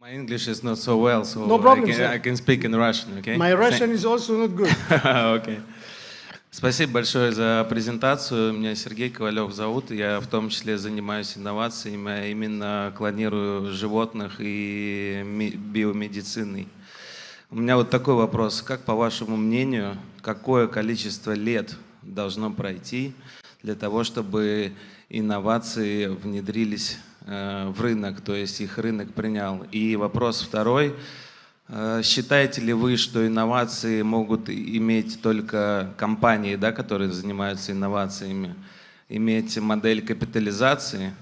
My English is not so well, so No problem, I can speak in Russian, okay? My Russian is also not good. Okay. Спасибо большое за презентацию. Меня Сергей Ковалев зовут. Я в том числе занимаюсь инновациями, а именно клонирую животных и биомедициной. У меня вот такой вопрос. Как, по вашему мнению, какое количество лет должно пройти для того, чтобы инновации внедрились в рынок, то есть их рынок принял? И вопрос второй. Считаете ли вы, что инновации могут иметь только компании, да, которые занимаются инновациями, иметь модель капитализации,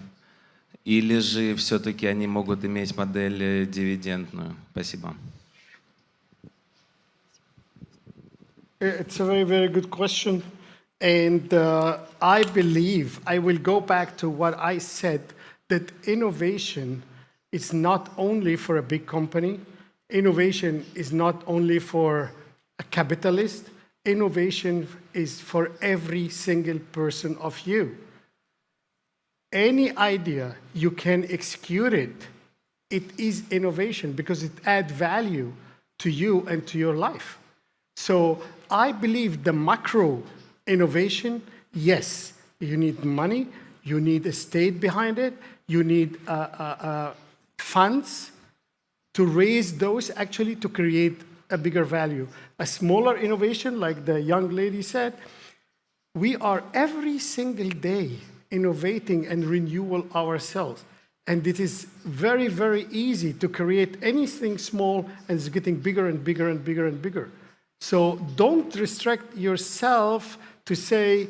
или же все-таки они могут иметь модель дивидендную? Спасибо. It's a very, very good question. And I believe, I will go back to what I said, that innovation is not only for a big company. Innovation is not only for a capitalist. Innovation is for every single person of you. Any idea, you can execute it. It is innovation because it adds value to you and to your life. So I believe the macro innovation, yes, you need money, you need a state behind it, you need funds to raise those actually to create a bigger value. A smaller innovation, like the young lady said, we are every single day innovating and renewal ourselves. And it is very, very easy to create anything small and it's getting bigger and bigger and bigger and bigger. So don't restrict yourself to say,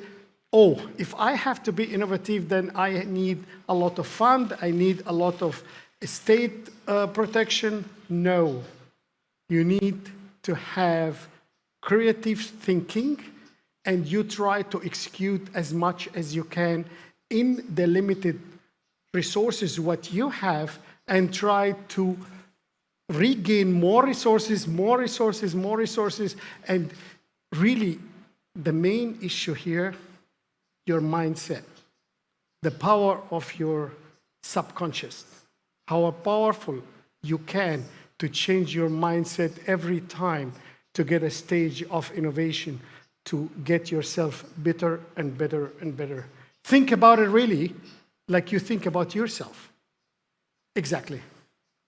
oh, if I have to be innovative, then I need a lot of fund, I need a lot of state protection. No. You need to have creative thinking and you try to execute as much as you can in the limited resources what you have and try to regain more resources, more resources, more resources. And really, the main issue here, your mindset, the power of your subconscious, how powerful you can to change your mindset every time to get a stage of innovation, to get yourself better and better and better. Think about it really like you think about yourself. Exactly.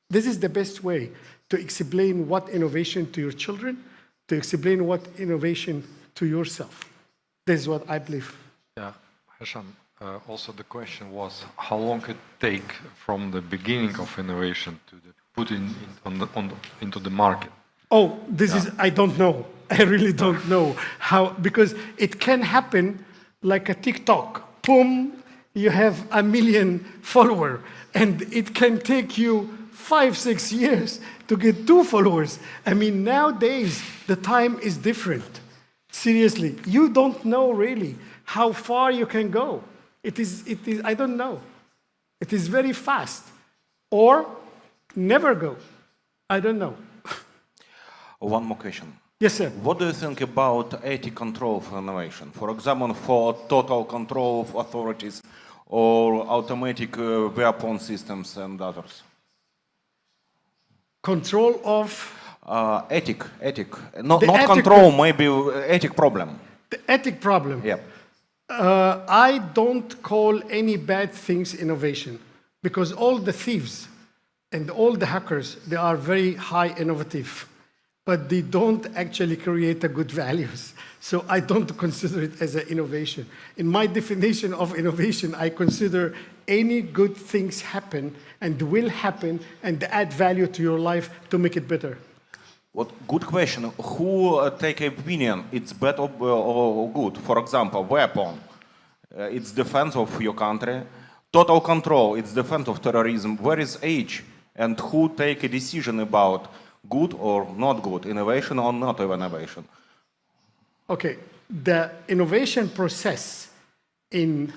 This is the best way to explain what innovation to your children, to explain what innovation to yourself. This is what I believe. Yeah, Hesham, also the question was how long it take from the beginning of innovation to the putting into the market. Oh, this is, I don't know. I really don't know how, because it can happen like a TikTok. Boom, you have 1 million followers, and it can take you 5-6 years to get 2 followers. I mean, nowadays, the time is different. Seriously, you don't know really how far you can go. It is, I don't know. It is very fast. Or never go. I don't know. One more question. Yes, sir. What do you think about ethical control for innovation? For example, for total control of authorities or automatic weapon systems and others? Control of? Ethic. Not control, maybe ethic problem. The ethic problem? Yeah. I don't call any bad things innovation because all the thieves and all the hackers, they are very high innovative, but they don't actually create a good values. So I don't consider it as an innovation. In my definition of innovation, I consider any good things happen and will happen and add value to your life to make it better. What good question. Who take opinion? It's bad or good? For example, weapon. It's defense of your country. Total control. It's defense of terrorism. Where is age? And who take a decision about good or not good, innovation or not innovation? Okay, the innovation process in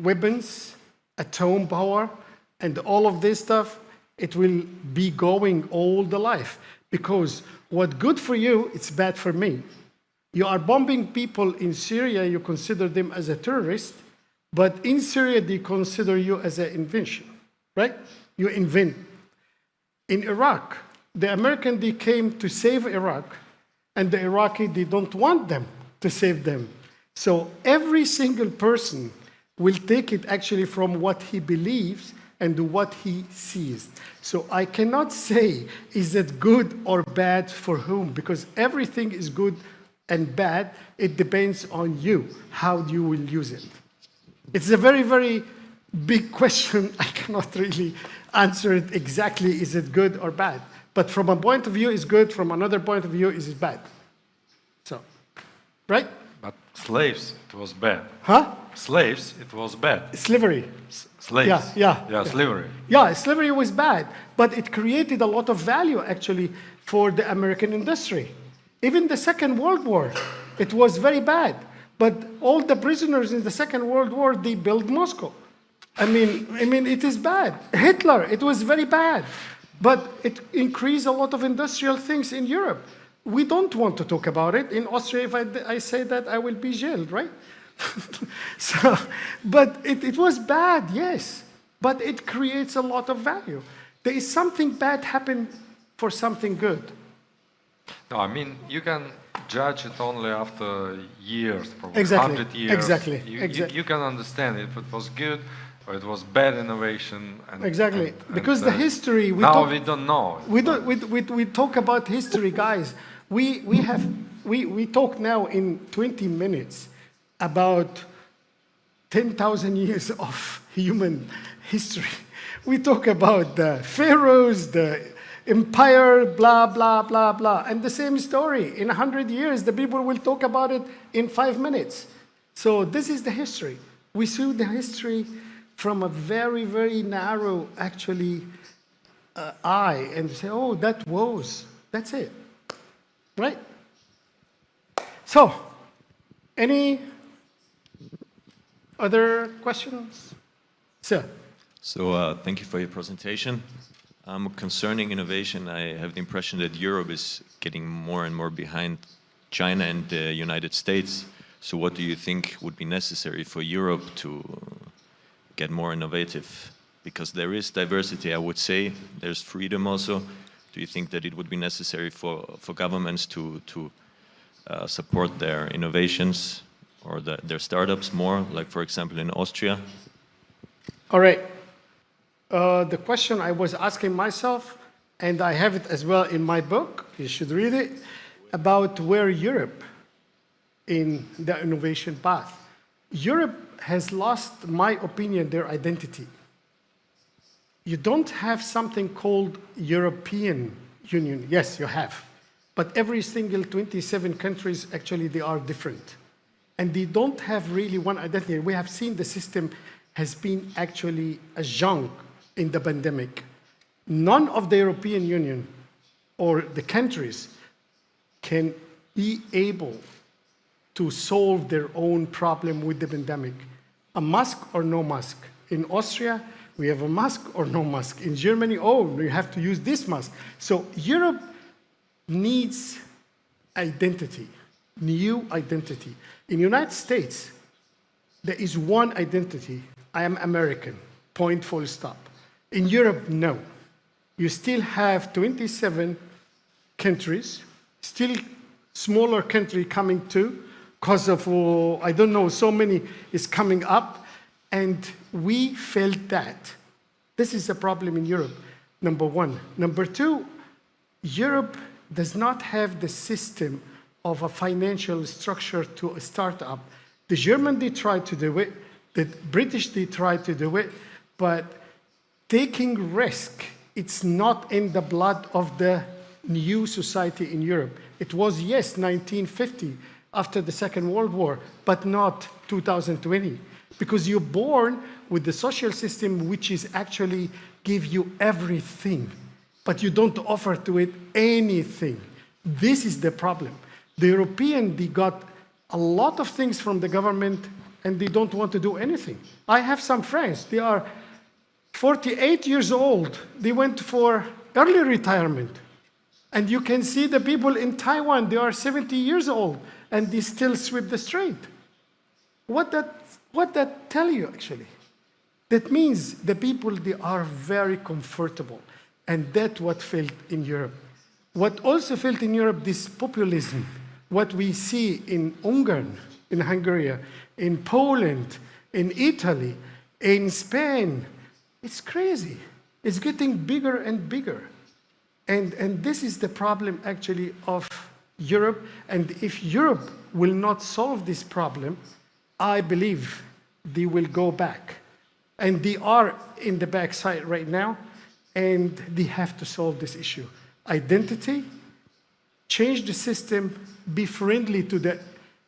weapons, atom power, and all of this stuff, it will be going all the life. Because what's good for you, it's bad for me. You are bombing people in Syria, you consider them as a terrorist, but in Syria they consider you as an invention, right? You invent. In Iraq, the American, they came to save Iraq, and the Iraqi, they don't want them to save them. So every single person will take it actually from what he believes and what he sees. So I cannot say, is it good or bad for whom? Because everything is good and bad. It depends on you, how you will use it. It's a very, very big question. I cannot really answer it exactly, is it good or bad? But from a point of view, it's good. From another point of view, it's bad. So, right? But slaves, it was bad. Huh? Slaves, it was bad. Slavery. Slaves. Yeah, slavery. Yeah, slavery was bad, but it created a lot of value actually for the American industry. Even the Second World War, it was very bad. But all the prisoners in the Second World War, they built Moscow. I mean, it is bad. Hitler, it was very bad. But it increased a lot of industrial things in Europe. We don't want to talk about it. In Austria, if I say that, I will be jailed, right? So, but it was bad, yes. But it creates a lot of value. There is something bad happen for something good. No, I mean, you can judge it only after years, probably Exactly, 100 years. exactly, You can understand if it was good or it was bad innovation. Exactly, because the history... we don't know. We talk about history, guys. We talk now in 20 minutes about 10,000 years of human history. We talk about the pharaohs, the empire, blah, blah, blah, blah. And the same story. In 100 years, the people will talk about it in 5 minutes. So this is the history. We see the history from a very, very narrow, actually, eye, and say, oh, that was. That's it. Right? So, any other questions? Sir? So thank you for your presentation. Concerning innovation, I have the impression that Europe is getting more and more behind China and the United States. So what do you think would be necessary for Europe to get more innovative? Because there is diversity, I would say. There's freedom also. Do you think that it would be necessary for governments to support their innovations or their startups more, like for example in Austria? All right. The question I was asking myself, and I have it as well in my book, you should read it, about where Europe in the innovation path. Europe has lost, my opinion, their identity. You don't have something called European Union. Yes, you have. But every single 27 countries, actually, they are different. And they don't have really one identity. We have seen the system has been actually a junk in the pandemic. None of the European Union or the countries can be able to solve their own problem with the pandemic. A mask or no mask. In Austria, we have a mask or no mask. In Germany, oh, we have to use this mask. So Europe needs identity, new identity. In the United States, there is one identity. I am American, point, full stop. In Europe, no. You still have 27 countries, still smaller country coming too, because of, I don't know, so many is coming up, and we felt that. This is a problem in Europe, number one. Number two, Europe does not have the system of a financial structure to a startup. The German, they tried to do it. The British, they tried to do it. But taking risk, it's not in the blood of the new society in Europe. It was, yes, 1950, after the Second World War, but not 2020. Because you're born with the social system which is actually give you everything, but you don't offer to it anything. This is the problem. The European, they got a lot of things from the government and they don't want to do anything. I have some friends, they are 48 years old. They went for early retirement. And you can see the people in Taiwan, they are 70 years old and they still sweep the street. What that tell you, actually? That means the people, they are very comfortable. And that's what failed in Europe. What also failed in Europe, this populism, what we see in Hungary, in Poland, in Italy, in Spain, it's crazy. It's getting bigger and bigger. And this is the problem actually of Europe. And if Europe will not solve this problem, I believe they will go back. And they are in the backside right now, and they have to solve this issue. Identity, change the system, be friendly to the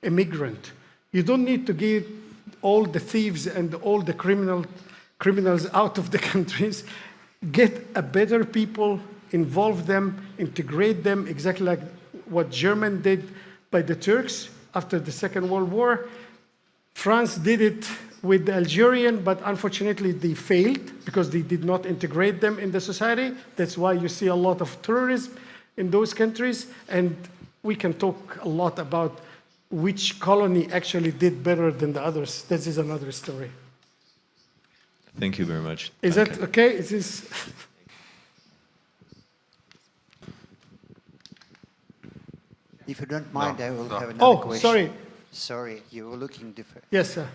immigrant. You don't need to get all the thieves and all the criminals out of the countries. Get a better people, involve them, integrate them, exactly like what Germany did by the Turks after the Second World War. France did it with the Algerian, but unfortunately they failed because they did not integrate them in the society. That's why you see a lot of terrorism in those countries. And we can talk a lot about which colony actually did better than the others. This is another story. Thank you very much. Is that okay? Is this... If you don't mind, I will have another Oh, question. sorry. Sorry, you were looking different. Yes, sir.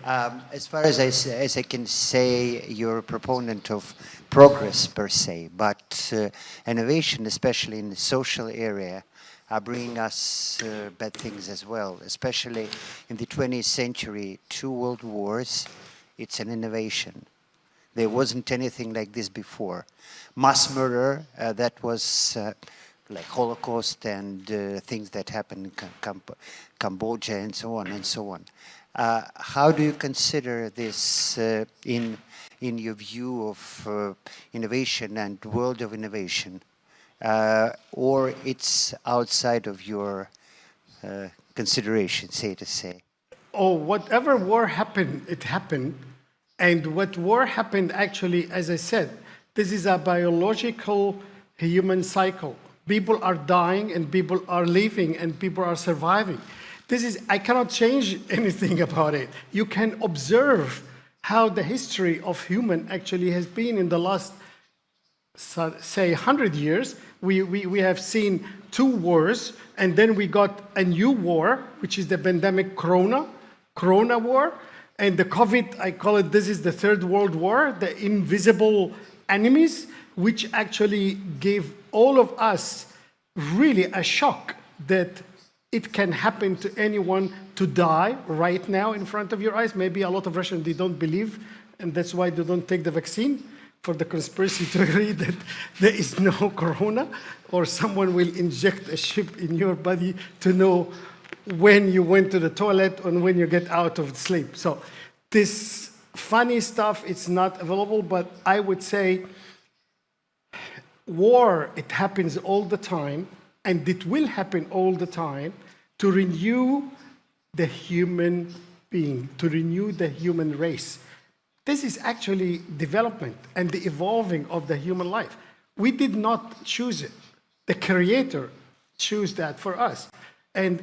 As far as I can say, you're a proponent of progress per se, but innovation, especially in the social area, are bringing us bad things as well, especially in the 20th century, 2 world wars, it's an innovation. There wasn't anything like this before. Mass murder, that was like Holocaust and things that happened in Cambodia and so on and so on. How do you consider this in your view of innovation and world of innovation? Or it's outside of your consideration, say to say? Oh, whatever war happened, it happened. And what war happened actually, as I said, this is a biological human cycle. People are dying and people are living and people are surviving. I cannot change anything about it. You can observe how the history of human actually has been in the last, say, 100 years. We have seen 2 wars, and then we got a new war, which is the pandemic Corona war, and the COVID, I call it, this is the 3rd World War, the invisible enemies, which actually gave all of us really a shock that it can happen to anyone to die right now in front of your eyes. Maybe a lot of Russians, they don't believe, and that's why they don't take the vaccine, for the conspiracy theory that there is no corona, or someone will inject a chip in your body to know when you went to the toilet and when you get out of sleep. So this funny stuff, it's not available, but I would say war, it happens all the time, and it will happen all the time to renew the human being, to renew the human race. This is actually development and the evolving of the human life. We did not choose it. The Creator chose that for us. And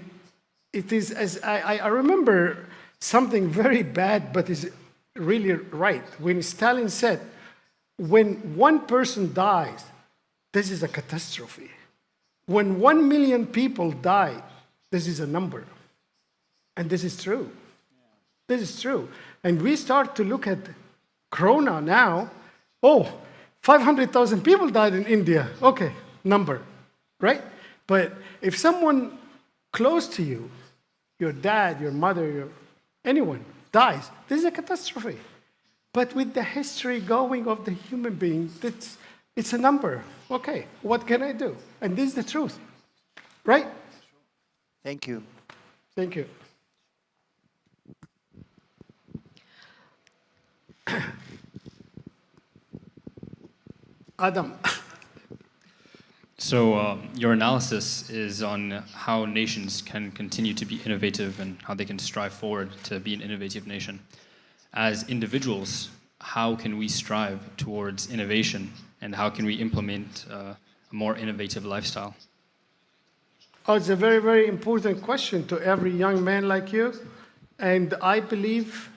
it is, as I remember something very bad, but is really right. When Stalin said, when one person dies, this is a catastrophe. When 1 million people die, this is a number. And this is true. This is true. And we start to look at Corona now. Oh, 500,000 people died in India. Okay, number, right? But if someone close to you, your dad, your mother, anyone dies, this is a catastrophe. But with the history going of the human being, it's a number. Okay, what can I do? And this is the truth, right? Thank you. Thank you. Adam. So your analysis is on how nations can continue to be innovative and how they can strive forward to be an innovative nation. As individuals, how can we strive towards innovation, and how can we implement a more innovative lifestyle? Oh, it's a very, very important question to every young man like you. And I believe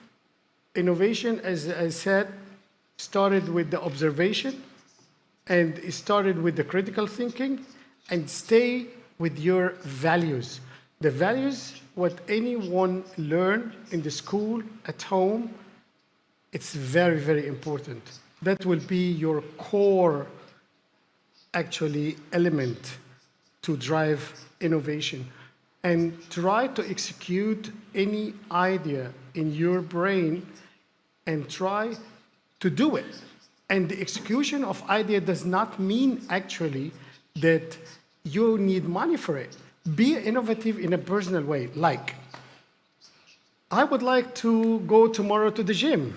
innovation, as I said, started with the observation and it started with the critical thinking, and stay with your values. The values, what anyone learn in the school, at home, it's very, very important. That will be your core, actually, element to drive innovation. And try to execute any idea in your brain and try to do it. And the execution of idea does not mean actually that you need money for it. Be innovative in a personal way. Like, I would like to go tomorrow to the gym,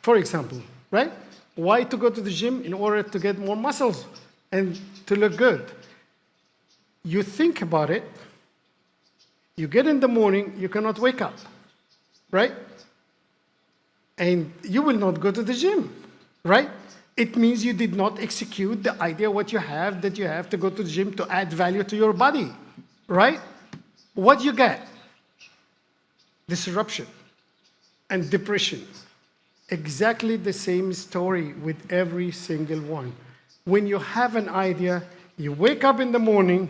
for example, right? Why to go to the gym? In order to get more muscles and to look good. You think about it, you get in the morning, you cannot wake up, right? And you will not go to the gym, right? It means you did not execute the idea what you have, that you have to go to the gym to add value to your body, right? What you get? Disruption and depression. Exactly the same story with every single one. When you have an idea, you wake up in the morning,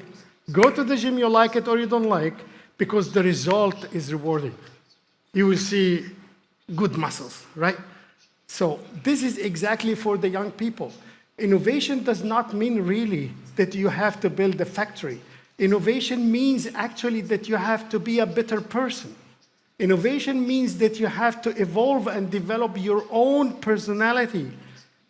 go to the gym, you like it or you don't like, because the result is rewarding. You will see good muscles, right? So this is exactly for the young people. Innovation does not mean really that you have to build a factory. Innovation means actually that you have to be a better person. Innovation means that you have to evolve and develop your own personality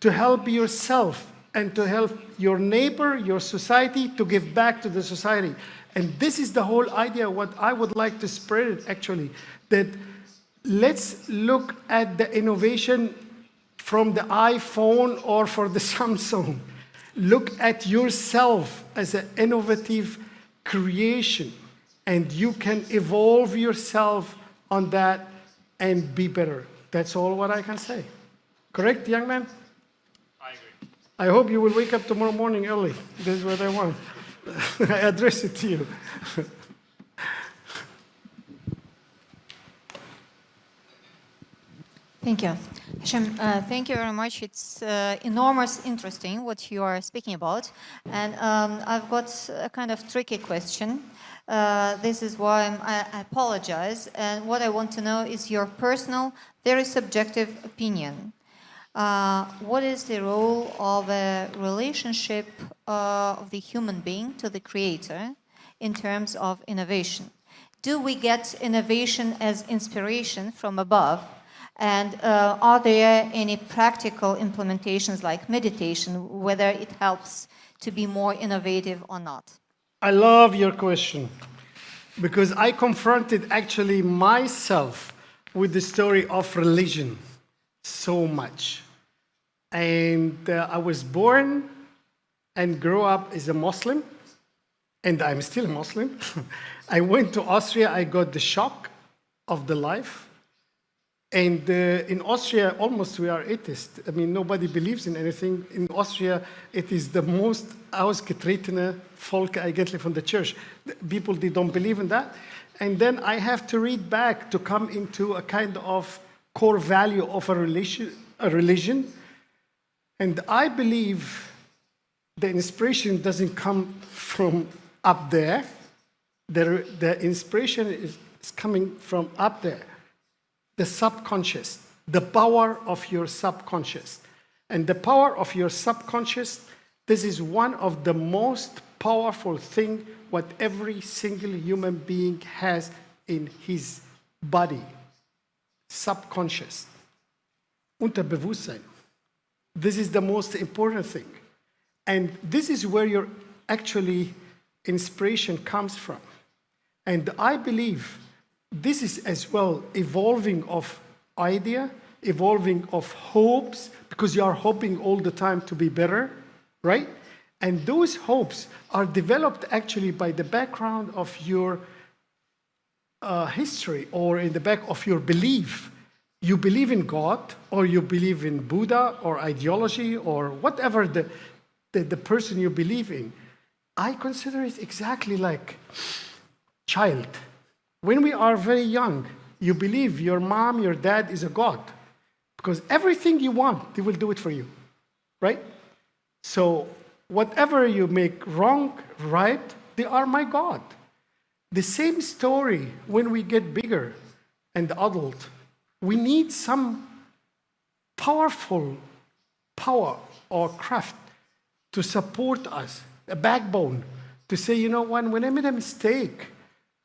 to help yourself and to help your neighbor, your society, to give back to the society. And this is the whole idea, what I would like to spread it actually, that let's look at the innovation from the iPhone or for the Samsung. Look at yourself as an innovative creation, and you can evolve yourself on that and be better. That's all what I can say. Correct, young man? I agree. I hope you will wake up tomorrow morning early. This is what I want. I address it to you. Thank you. Hesham, thank you very much. It's enormous interesting what you are speaking about. And I've got a kind of tricky question. This is why I apologize. And what I want to know is your personal, very subjective opinion. What is the role of a relationship of the human being to the creator in terms of innovation? Do we get innovation as inspiration from above? And are there any practical implementations like meditation, whether it helps to be more innovative or not? I love your question because I confronted actually myself with the story of religion so much. And I was born and grew up as a Muslim, and I'm still a Muslim. I went to Austria, I got the shock of the life. And in Austria, almost we are atheists. I mean, nobody believes in anything. In Austria, it is the most ausgetretene Volk eigentlich from the church. People, they don't believe in that. And then I have to read back to come into a kind of core value of a religion. And I believe the inspiration doesn't come from up there. The inspiration is coming from up there. The subconscious, the power of your subconscious. And the power of your subconscious, this is one of the most powerful thing what every single human being has in his body. Subconscious. Unterbewusstsein. This is the most important thing. And this is where your actually inspiration comes from. And I believe this is as well evolving of idea, evolving of hopes, because you are hoping all the time to be better, right? And those hopes are developed actually by the background of your history or in the back of your belief. You believe in God, or you believe in Buddha or ideology or whatever the person you believe in. I consider it exactly like child. When we are very young, you believe your mom, your dad is a god. Because everything you want, they will do it for you, right? So whatever you make wrong, right, they are my God. The same story when we get bigger and adult. We need some powerful power or craft to support us, a backbone, to say, you know what, when I made a mistake,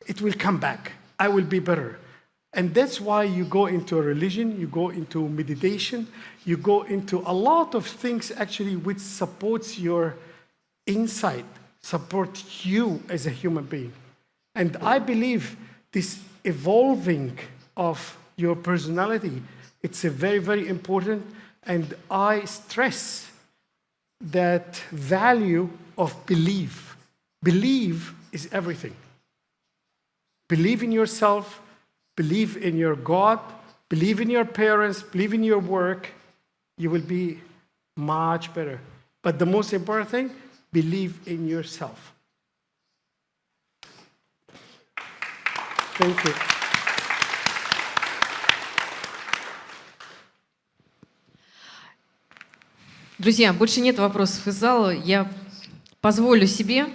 it will come back. I will be better. And that's why you go into a religion, you go into meditation, you go into a lot of things actually which supports your insight, support you as a human being. And I believe this evolving of your personality, it's a very, very important, and I stress that value of belief. Believe is everything. Believe in yourself, believe in your God, believe in your parents, believe in your work, you will be much better. But the most important thing, believe in yourself. Thank you. Друзья, больше нет вопросов из зала. Я позволю себе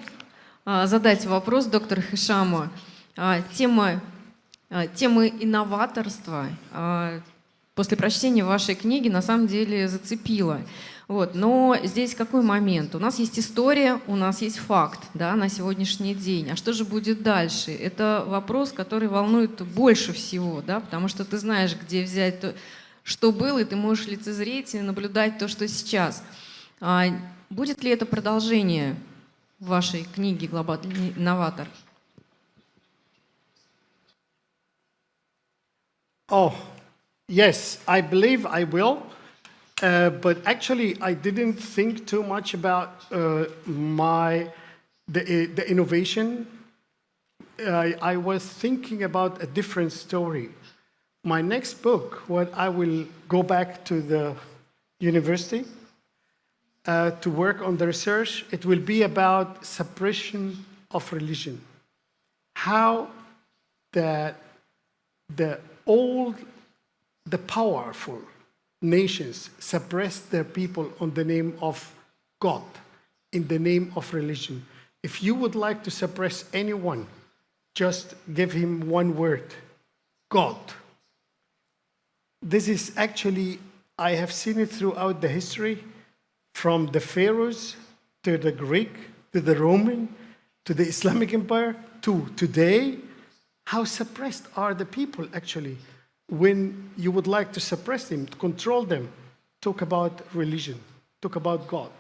задать вопрос доктору Хешаму. Тема инноваторства после прочтения вашей книги на самом деле зацепила. Вот. Но здесь какой момент? У нас есть история, у нас есть факт, да, на сегодняшний день. А что же будет дальше? Это вопрос, который волнует больше всего, да, потому что ты знаешь, где взять то, что было, и ты можешь лицезреть и наблюдать то, что сейчас. Будет ли это продолжение вашей книги «Глобальный инноватор»? Oh, yes, I believe I will. But actually, I didn't think too much about the innovation. I was thinking about a different story. My next book, what I will go back to the university to work on the research, it will be about suppression of religion. How the powerful nations suppress their people on the name of God, in the name of religion. If you would like to suppress anyone, just give him one word, God. This is actually, I have seen it throughout the history, from the pharaohs to the Greek, to the Roman, to the Islamic Empire, to today. How suppressed are the people actually? When you would like to suppress them, to control them, talk about religion, talk about God.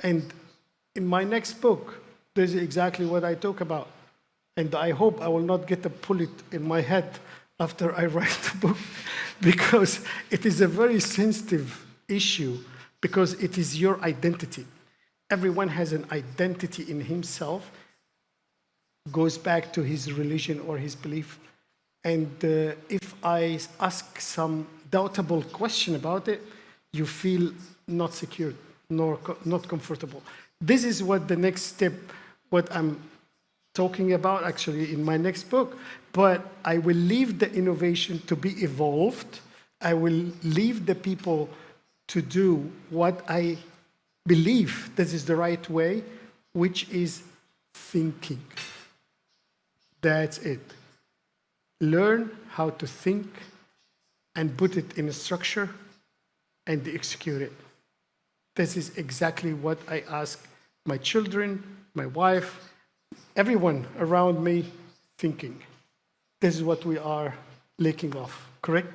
And in my next book, this is exactly what I talk about. And I hope I will not get a bullet in my head after I write the book, because it is a very sensitive issue, because it is your identity. Everyone has an identity in himself, goes back to his religion or his belief. And if I ask some doubtable question about it, you feel not secure, nor not comfortable. This is what the next step, what I'm talking about actually in my next book. But I will leave the innovation to be evolved. I will leave the people to do what I believe this is the right way, which is thinking. That's it. Learn how to think and put it in a structure and execute it. This is exactly what I ask my children, my wife, everyone around me thinking. This is what we are lacking of, correct?